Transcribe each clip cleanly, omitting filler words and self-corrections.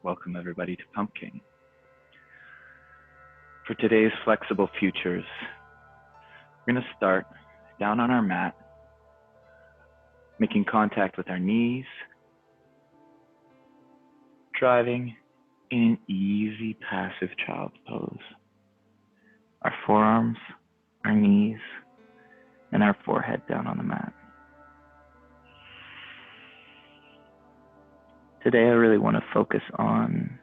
Welcome everybody to PUMPKING. For today's flexible futures, we're going to start down on our mat, making contact with our knees, driving in an easy passive child's pose. Our forearms, our knees, and our forehead down on the mat. Today I really want to focus on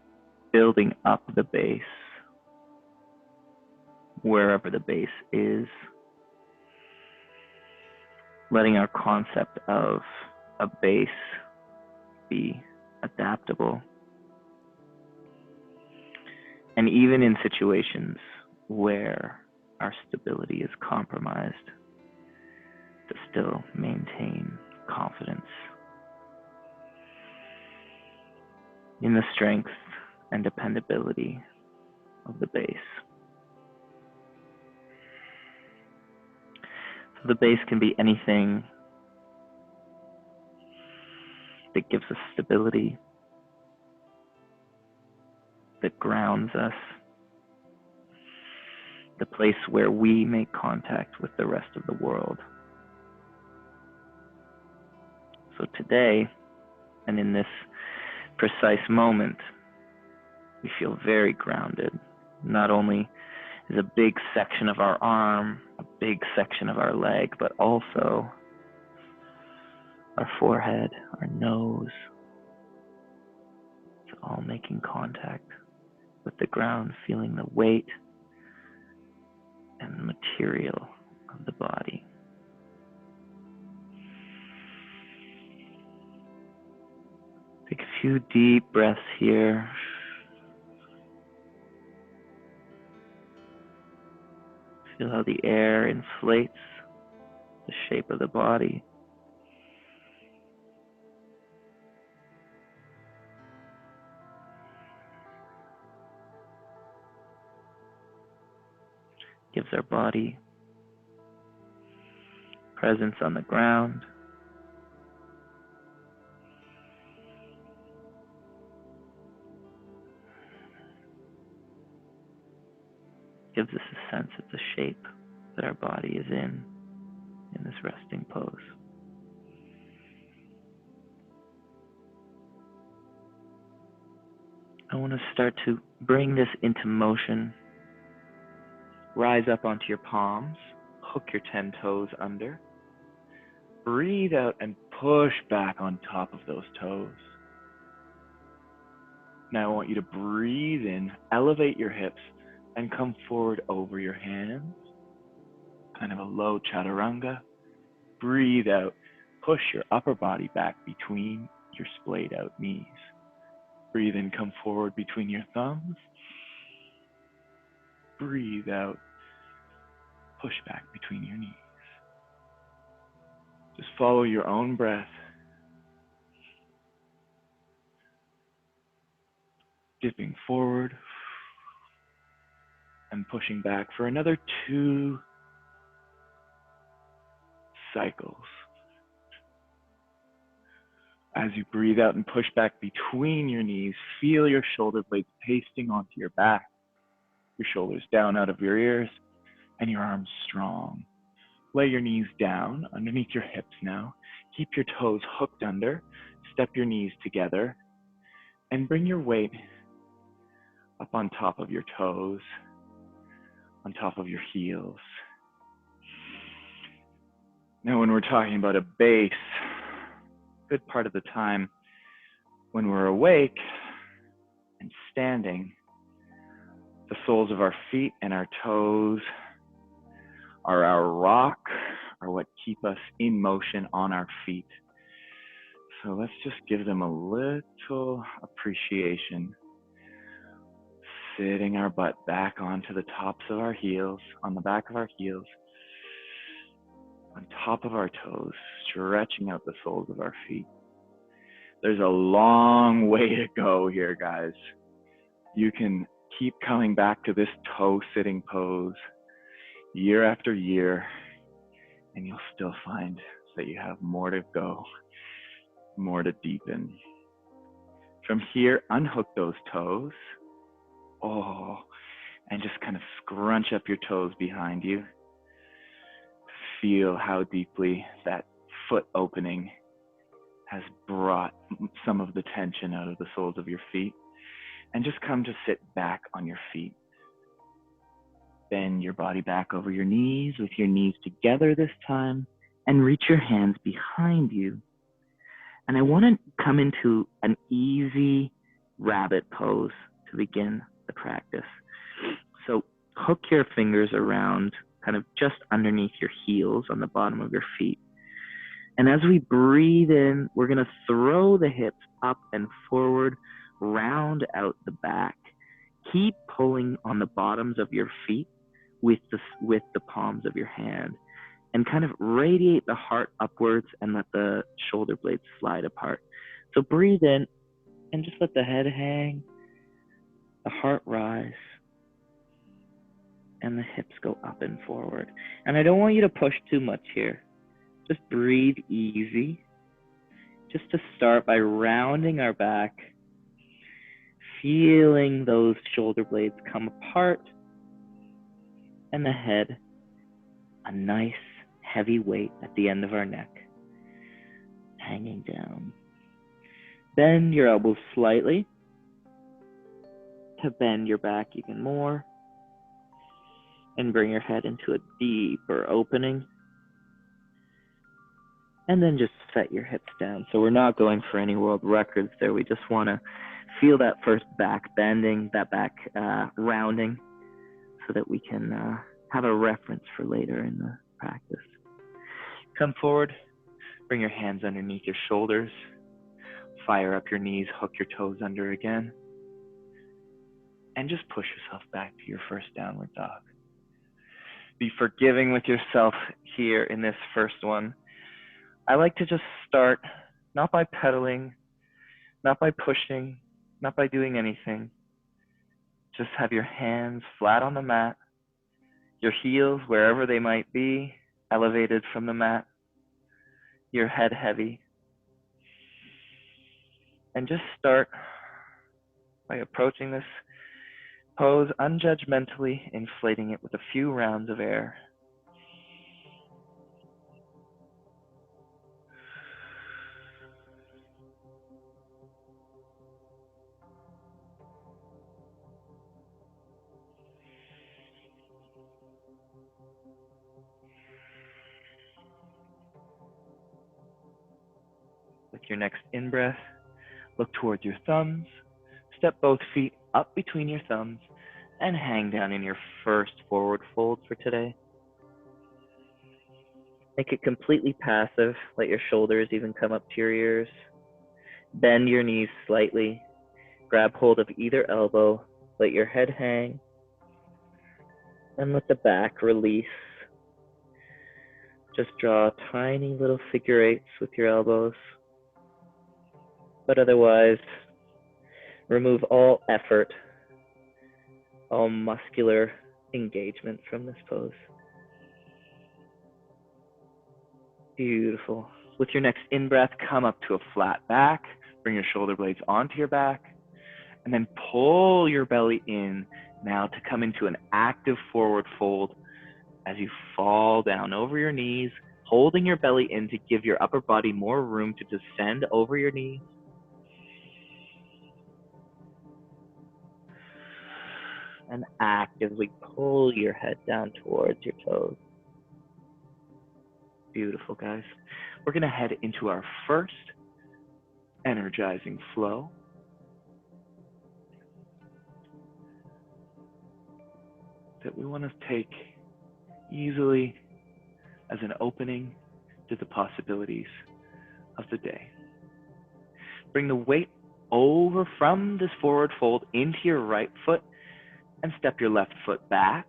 building up the base, wherever the base is, letting our concept of a base be adaptable. And even in situations where our stability is compromised, to still maintain confidence in the strength and dependability of the base. So the base can be anything that gives us stability, that grounds us, the place where we make contact with the rest of the world. So today, and in this precise moment, we feel very grounded. Not only is a big section of our arm, a big section of our leg, but also our forehead, our nose. It's all making contact with the ground, feeling the weight and the material of the body. Take a few deep breaths here. Feel how the air inflates the shape of the body. Gives our body presence on the ground. Gives us a sense of the shape that our body is in this resting pose. I want to start to bring this into motion. Rise up onto your palms, hook your 10 toes under. Breathe out and push back on top of those toes. Now I want you to breathe in, elevate your hips, and come forward over your hands, kind of a low chaturanga. Breathe out, push your upper body back between your splayed out knees. Breathe in, come forward between your thumbs. Breathe out, push back between your knees. Just follow your own breath. Dipping forward and pushing back for another 2 cycles. As you breathe out and push back between your knees, feel your shoulder blades pasting onto your back, your shoulders down out of your ears, and your arms strong. Lay your knees down underneath your hips now. Keep your toes hooked under, step your knees together, and bring your weight up on top of your toes, on top of your heels. Now, when we're talking about a base, a good part of the time when we're awake and standing, the soles of our feet and our toes are our rock, are what keep us in motion on our feet. So let's just give them a little appreciation. Sitting our butt back onto the tops of our heels, on the back of our heels, on top of our toes, stretching out the soles of our feet. There's a long way to go here, guys. You can keep coming back to this toe sitting pose year after year, and you'll still find that you have more to go, more to deepen. From here, unhook those toes. Oh, and just kind of scrunch up your toes behind you. Feel how deeply that foot opening has brought some of the tension out of the soles of your feet. And just come to sit back on your feet. Bend your body back over your knees with your knees together this time, and reach your hands behind you. And I want to come into an easy rabbit pose to begin the practice. So hook your fingers around kind of just underneath your heels on the bottom of your feet. And as we breathe in, we're going to throw the hips up and forward, round out the back. Keep pulling on the bottoms of your feet with the palms of your hand, and kind of radiate the heart upwards and let the shoulder blades slide apart. So breathe in and just let the head hang, the heart rise, and the hips go up and forward. And I don't want you to push too much here. Just breathe easy. Just to start by rounding our back, feeling those shoulder blades come apart, and the head, a nice heavy weight at the end of our neck, hanging down. Bend your elbows slightly to bend your back even more, and bring your head into a deeper opening. And then just set your hips down. So we're not going for any world records there. We just want to feel that first back bending, that back rounding, so that we can have a reference for later in the practice. Come forward, bring your hands underneath your shoulders, fire up your knees, hook your toes under again, and just push yourself back to your first downward dog. Be forgiving with yourself here in this first one. I like to just start, not by pedaling, not by pushing, not by doing anything. Just have your hands flat on the mat, your heels, wherever they might be, elevated from the mat, your head heavy. And just start by approaching this pose unjudgmentally, inflating it with a few rounds of air. With your next in-breath, look towards your thumbs, step both feet up between your thumbs, and hang down in your first forward fold for today. Make it completely passive. Let your shoulders even come up to your ears. Bend your knees slightly. Grab hold of either elbow. Let your head hang. And let the back release. Just draw tiny little figure eights with your elbows. But otherwise, remove all effort, all muscular engagement from this pose. Beautiful. With your next in-breath, come up to a flat back. Bring your shoulder blades onto your back. And then pull your belly in now to come into an active forward fold as you fall down over your knees, holding your belly in to give your upper body more room to descend over your knees. And actively pull your head down towards your toes. Beautiful, guys. We're going to head into our first energizing flow. That we want to take easily as an opening to the possibilities of the day. Bring the weight over from this forward fold into your right foot and step your left foot back.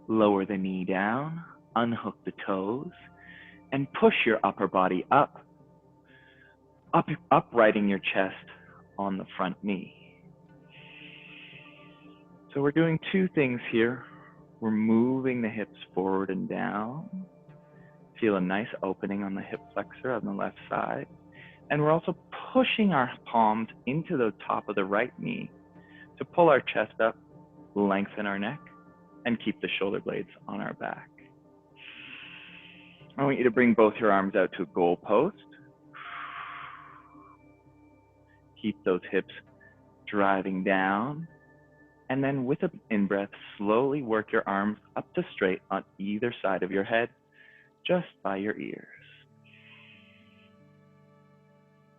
Lower the knee down, unhook the toes, and push your upper body up, uprighting your chest on the front knee. So we're doing two things here. We're moving the hips forward and down. Feel a nice opening on the hip flexor on the left side. And we're also pushing our palms into the top of the right knee to pull our chest up, lengthen our neck, and keep the shoulder blades on our back. I want you to bring both your arms out to a goal post. Keep those hips driving down. And then with an in-breath, slowly work your arms up to straight on either side of your head, just by your ears.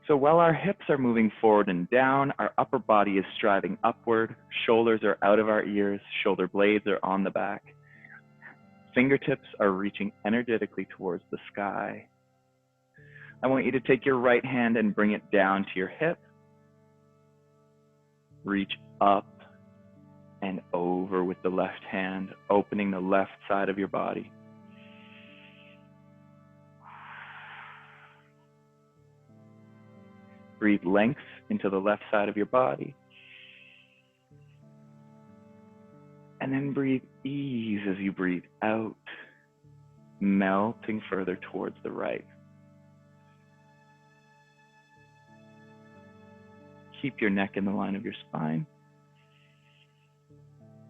So while our hips are moving forward and down, our upper body is striving upward, shoulders are out of our ears, shoulder blades are on the back. Fingertips are reaching energetically towards the sky. I want you to take your right hand and bring it down to your hip. Reach up and over with the left hand, opening the left side of your body. Breathe length into the left side of your body. And then breathe ease as you breathe out, melting further towards the right. Keep your neck in the line of your spine.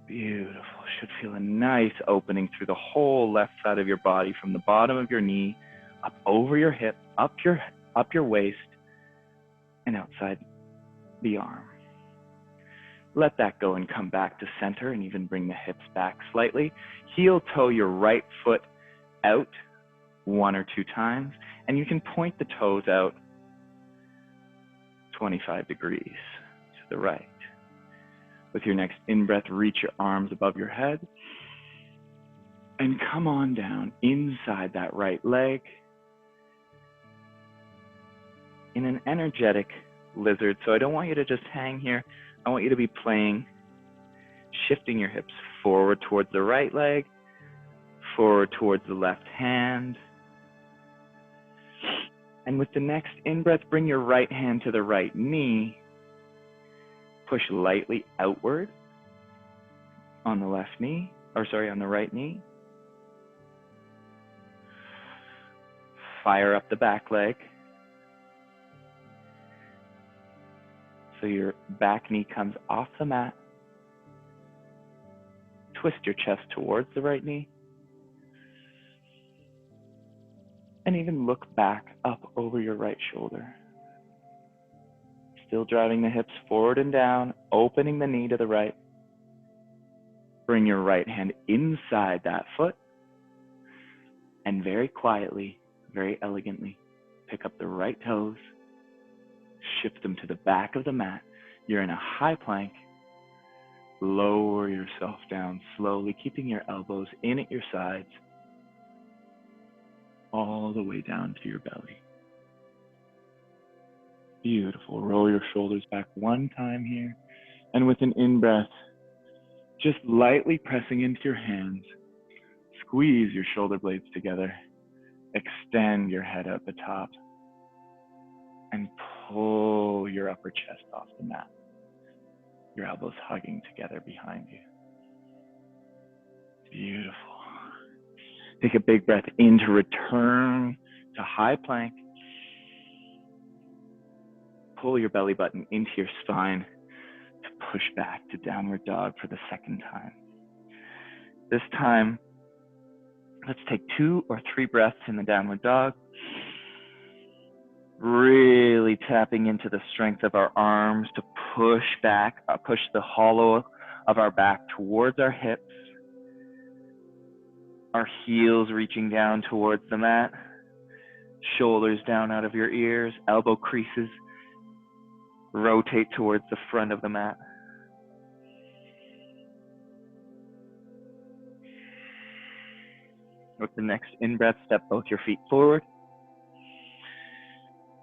Beautiful. Should feel a nice opening through the whole left side of your body, from the bottom of your knee, up over your hip, up your waist, and outside the arm. Let that go and come back to center, and even bring the hips back slightly. Heel toe your right foot out 1 or 2 times, and you can point the toes out 25 degrees to the right. With your next in-breath, reach your arms above your head and come on down inside that right leg in an energetic lizard. So I don't want you to just hang here. I want you to be playing, shifting your hips forward towards the right leg, forward towards the left hand. And with the next in-breath, bring your right hand to the right knee. Push lightly outward on the left knee, on the right knee. Fire up the back leg. So your back knee comes off the mat. Twist your chest towards the right knee. And even look back up over your right shoulder. Still driving the hips forward and down, opening the knee to the right. Bring your right hand inside that foot. And very quietly, very elegantly, pick up the right toes. Shift them to the back of the mat. You're in a high plank. Lower yourself down slowly, keeping your elbows in at your sides, all the way down to your belly. Beautiful. Roll your shoulders back 1 time here. And with an in-breath, just lightly pressing into your hands, squeeze your shoulder blades together. Extend your head out the top. And pull your upper chest off the mat. Your elbows hugging together behind you. Beautiful. Take a big breath in to return to high plank. Pull your belly button into your spine to push back to downward dog for the 2nd time. This time, let's take 2 or 3 breaths in the downward dog. Really tapping into the strength of our arms to push back, push the hollow of our back towards our hips. Our heels reaching down towards the mat. Shoulders down out of your ears, elbow creases. Rotate towards the front of the mat. With the next in-breath, step both your feet forward.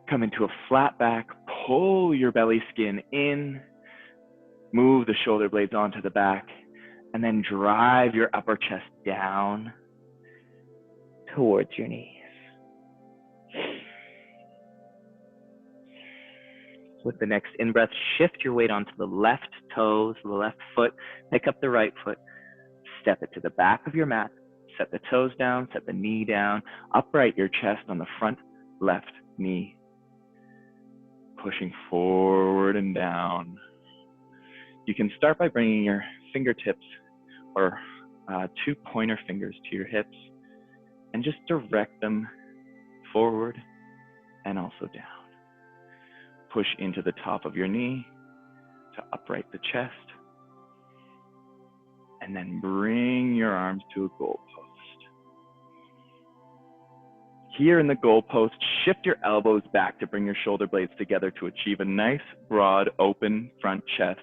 Come into a flat back, pull your belly skin in, move the shoulder blades onto the back, and then drive your upper chest down towards your knees. With the next in-breath, shift your weight onto the left toes, the left foot, pick up the right foot, step it to the back of your mat, set the toes down, set the knee down, upright your chest on the front left knee. pushing forward and down. You can start by bringing your fingertips or 2 pointer fingers to your hips and just direct them forward and also down. Push into the top of your knee to upright the chest, and then bring your arms to a goalpost. Here in the goalpost, shift your elbows back to bring your shoulder blades together to achieve a nice, broad, open front chest.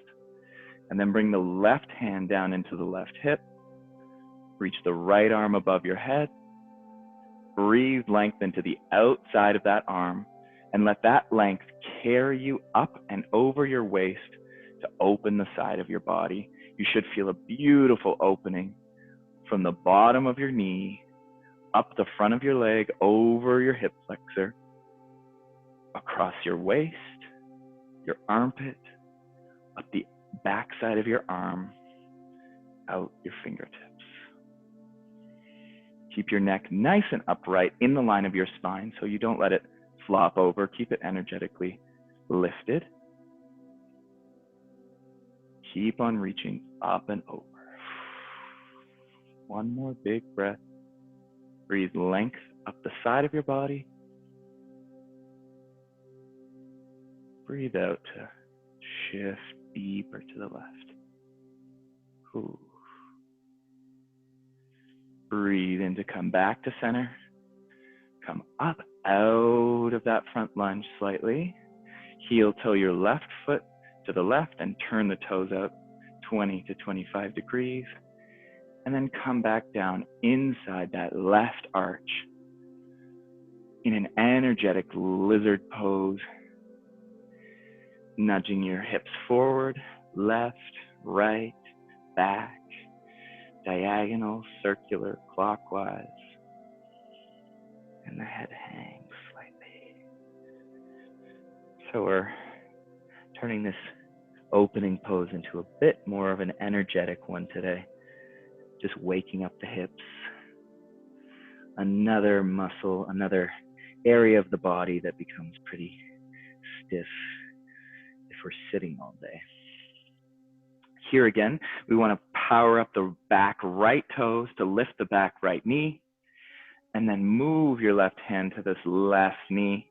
And then bring the left hand down into the left hip. Reach the right arm above your head. Breathe length into the outside of that arm, and let that length carry you up and over your waist to open the side of your body. You should feel a beautiful opening from the bottom of your knee, up the front of your leg, over your hip flexor, across your waist, your armpit, up the back side of your arm, out your fingertips. Keep your neck nice and upright in the line of your spine so you don't let it flop over. Keep it energetically lifted. Keep on reaching up and over. One more big breath. Breathe length up the side of your body. Breathe out to shift deeper to the left. Ooh. Breathe in to come back to center. Come up out of that front lunge slightly. Heel toe your left foot to the left and turn the toes out 20 to 25 degrees. And then come back down inside that left arch in an energetic lizard pose. Nudging your hips forward, left, right, back, diagonal, circular, clockwise, and the head hangs slightly. So we're turning this opening pose into a bit more of an energetic one today. Just waking up the hips. Another muscle, another area of the body that becomes pretty stiff if we're sitting all day. Here again, we want to power up the back right toes to lift the back right knee, and then move your left hand to this left knee.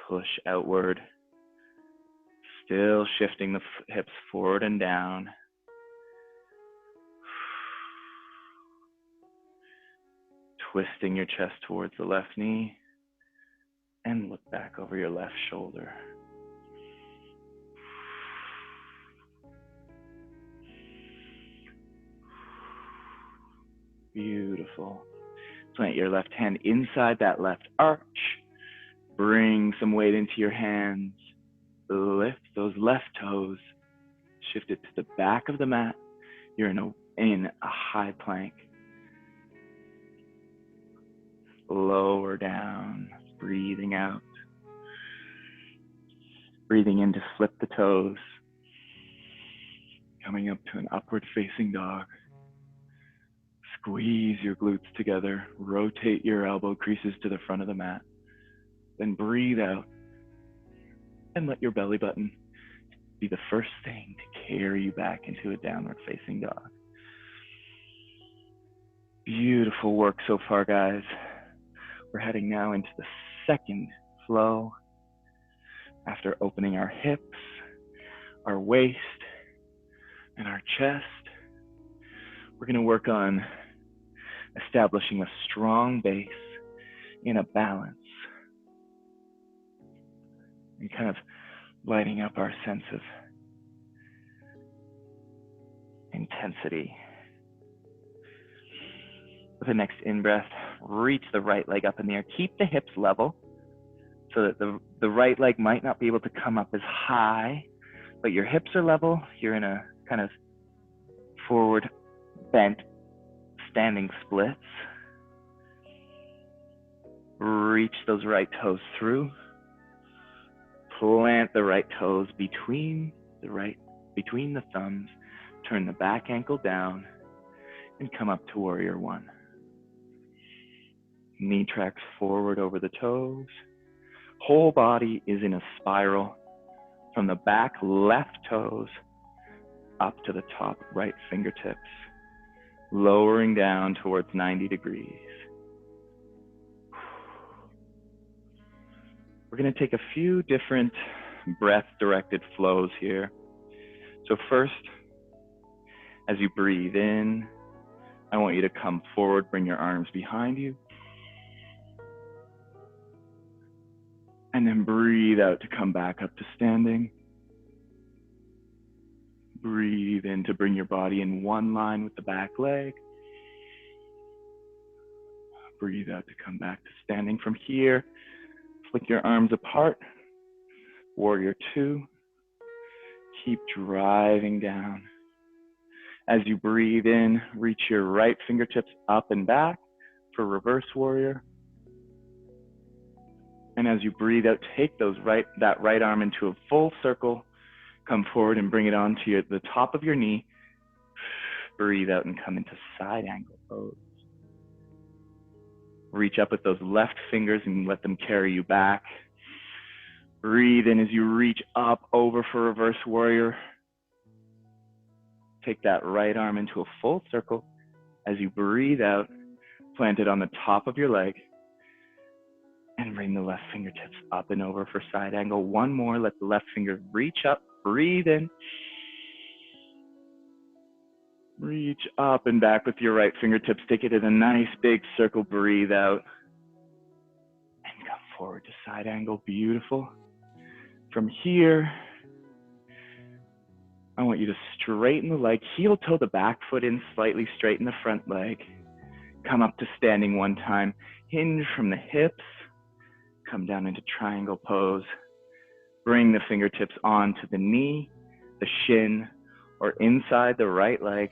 Push outward, still shifting the hips forward and down. Twisting your chest towards the left knee, and look back over your left shoulder. Beautiful. Plant your left hand inside that left arch. Bring some weight into your hands. Lift those left toes. Shift it to the back of the mat. You're in a high plank. Lower down. Breathing out. Breathing in to flip the toes. Coming up to an upward facing dog. Squeeze your glutes together. Rotate your elbow creases to the front of the mat. Then breathe out. And let your belly button be the first thing to carry you back into a downward facing dog. Beautiful work so far, guys. We're heading now into the second flow. After opening our hips, our waist, and our chest, we're going to work on establishing a strong base in a balance and kind of lighting up our sense of intensity. With the next in-breath, reach the right leg up in the air. Keep the hips level so that the right leg might not be able to come up as high, but your hips are level. You're in a kind of forward bent standing splits. Reach those right toes through. Plant the right toes between the thumbs. Turn the back ankle down and come up to warrior one. Knee tracks forward over the toes. Whole body is in a spiral from the back left toes up to the top right fingertips, lowering down towards 90 degrees. We're going to take a few different breath-directed flows here. So first, as you breathe in, I want you to come forward, bring your arms behind you. And then breathe out to come back up to standing. Breathe in to bring your body in one line with the back leg. Breathe out to come back to standing. From here, flick your arms apart. Warrior two. Keep driving down. As you breathe in, reach your right fingertips up and back for reverse warrior. And as you breathe out, take that right arm into a full circle. Come forward and bring it onto the top of your knee. Breathe out and come into side angle pose. Reach up with those left fingers and let them carry you back. Breathe in as you reach up over for reverse warrior. Take that right arm into a full circle. As you breathe out, plant it on the top of your leg. And bring the left fingertips up and over for side angle. One more, let the left finger reach up, breathe in. Reach up and back with your right fingertips. Take it in a nice big circle, breathe out. And come forward to side angle, beautiful. From here, I want you to straighten the leg, heel toe the back foot in slightly, straighten the front leg. Come up to standing one time, hinge from the hips. Come down into triangle pose. Bring the fingertips onto the knee, the shin, or inside the right leg.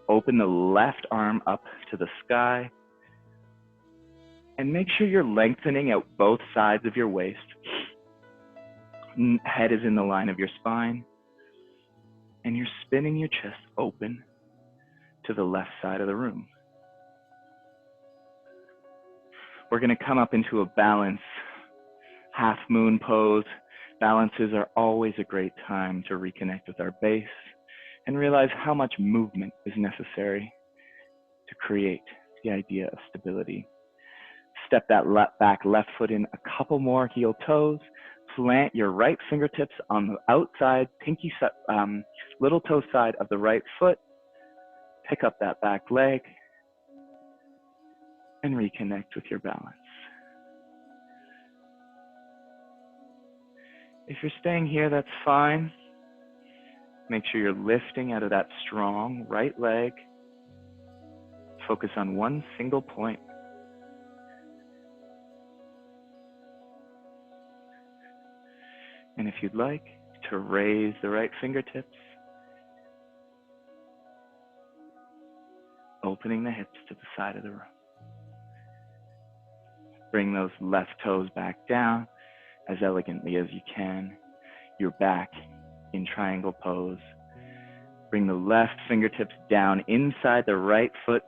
Open the left arm up to the sky. And make sure you're lengthening out both sides of your waist. Head is in the line of your spine. And you're spinning your chest open to the left side of the room. We're going to come up into a balance, half moon pose. Balances are always a great time to reconnect with our base and realize how much movement is necessary to create the idea of stability. Step that back left foot in a couple more heel toes. Plant your right fingertips on the outside, little toe side of the right foot. Pick up that back leg and reconnect with your balance. If you're staying here, that's fine. Make sure you're lifting out of that strong right leg. Focus on one single point. And if you'd like to raise the right fingertips, opening the hips to the side of the room. Bring those left toes back down as elegantly as you can. You're back in triangle pose. Bring the left fingertips down inside the right foot.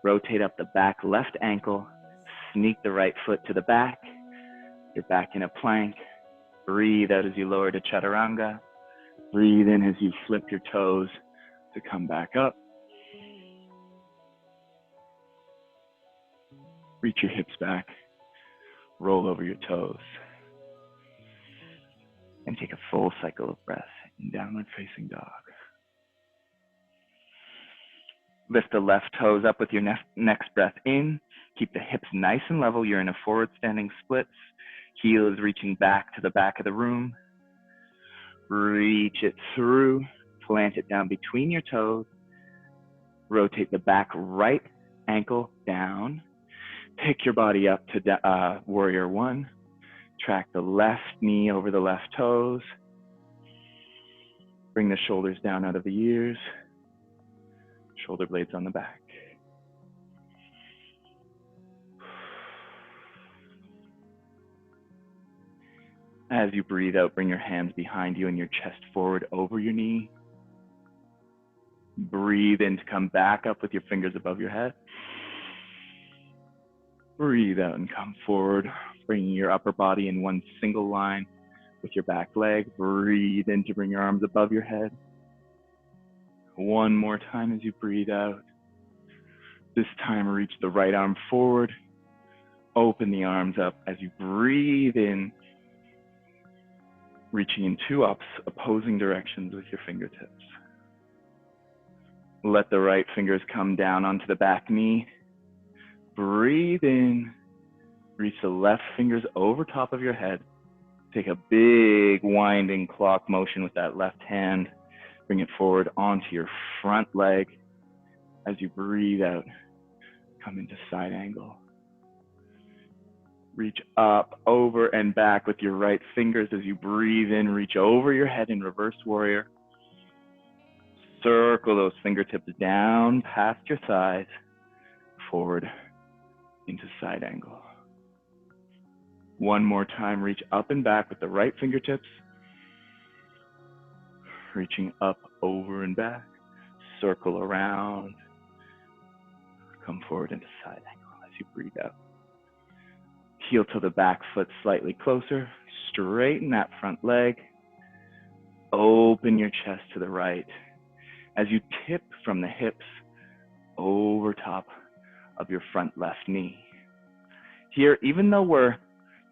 Rotate up the back left ankle. Sneak the right foot to the back. You're back in a plank. Breathe out as you lower to chaturanga. Breathe in as you flip your toes to come back up. Reach your hips back. Roll over your toes. And take a full cycle of breath in downward facing dog. Lift the left toes up with your next breath in. Keep the hips nice and level. You're in a forward standing splits. Heel is reaching back to the back of the room. Reach it through. Plant it down between your toes. Rotate the back right ankle down. Pick your body up to warrior one. Track the left knee over the left toes. Bring the shoulders down out of the ears. Shoulder blades on the back. As you breathe out, bring your hands behind you and your chest forward over your knee. Breathe in to come back up with your fingers above your head. Breathe out and come forward, bringing your upper body in one single line with your back leg. Breathe in to bring your arms above your head. One more time as you breathe out. This time, reach the right arm forward. Open the arms up as you breathe in, reaching in two opposing directions with your fingertips. Let the right fingers come down onto the back knee. Breathe in, reach the left fingers over top of your head. Take a big winding clock motion with that left hand. Bring it forward onto your front leg. As you breathe out, come into side angle. Reach up, over, and back with your right fingers as you breathe in. Reach over your head in reverse warrior. Circle those fingertips down past your thighs, forward into side angle. One more time, reach up and back with the right fingertips. Reaching up, over, and back. Circle around. Come forward into side angle as you breathe out. Heel to the back foot slightly closer. Straighten that front leg. Open your chest to the right. As you tip from the hips over top of your front left knee. Here, even though we're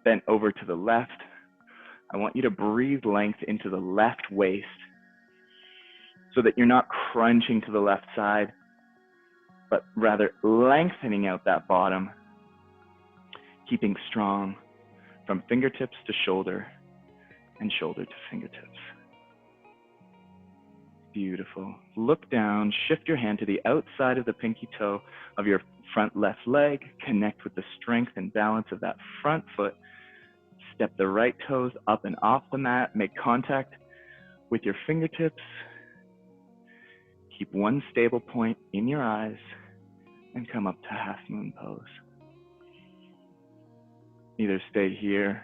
bent over to the left, I want you to breathe length into the left waist so that you're not crunching to the left side, but rather lengthening out that bottom, keeping strong from fingertips to shoulder and shoulder to fingertips. Beautiful. Look down, shift your hand to the outside of the pinky toe of your front left leg. Connect with the strength and balance of that front foot. Step the right toes up and off the mat. Make contact with your fingertips. Keep one stable point in your eyes and come up to half moon pose. Either stay here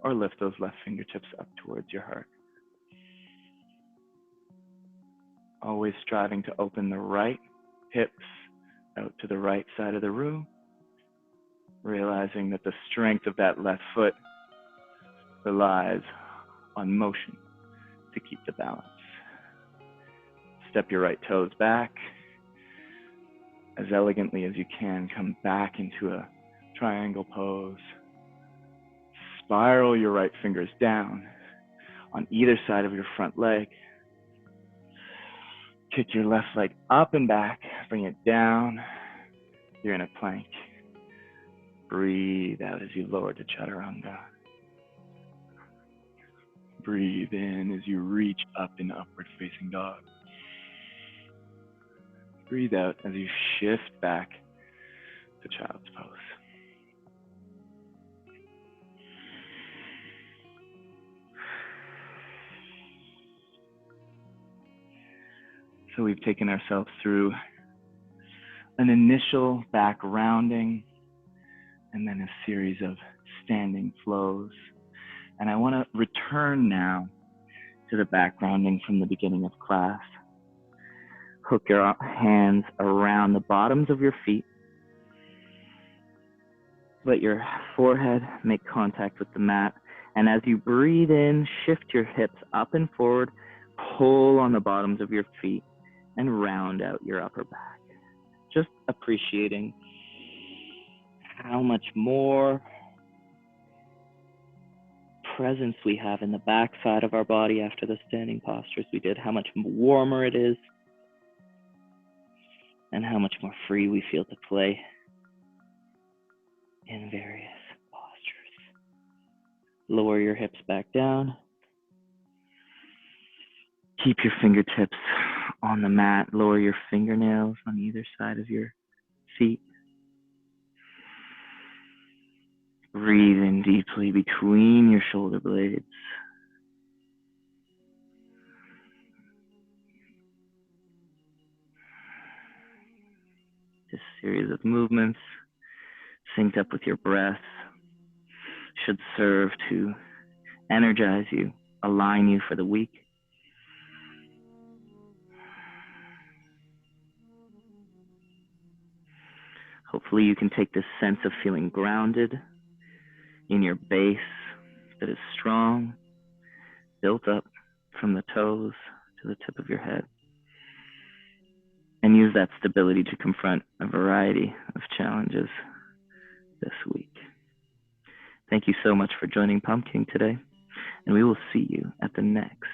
or lift those left fingertips up towards your heart. Always striving to open the right hips out to the right side of the room, realizing that the strength of that left foot relies on motion to keep the balance. Step your right toes back. As elegantly as you can, come back into a triangle pose. Spiral your right fingers down on either side of your front leg. Kick your left leg up and back, bring it down. You're in a plank. Breathe out as you lower to chaturanga. Breathe in as you reach up in upward facing dog. Breathe out as you shift back to child's pose. So we've taken ourselves through an initial back rounding and then a series of standing flows. And I want to return now to the back rounding from the beginning of class. Hook your hands around the bottoms of your feet. Let your forehead make contact with the mat. And as you breathe in, shift your hips up and forward, pull on the bottoms of your feet, and round out your upper back. Just appreciating how much more presence we have in the back side of our body after the standing postures we did, how much warmer it is, and how much more free we feel to play in various postures. Lower your hips back down. Keep your fingertips on the mat. Lower your fingernails on either side of your feet. Breathe in deeply between your shoulder blades. This series of movements, synced up with your breath, should serve to energize you, align you for the week. Hopefully you can take this sense of feeling grounded in your base that is strong, built up from the toes to the tip of your head, and use that stability to confront a variety of challenges this week. Thank you so much for joining Pumpkin today, and we will see you at the next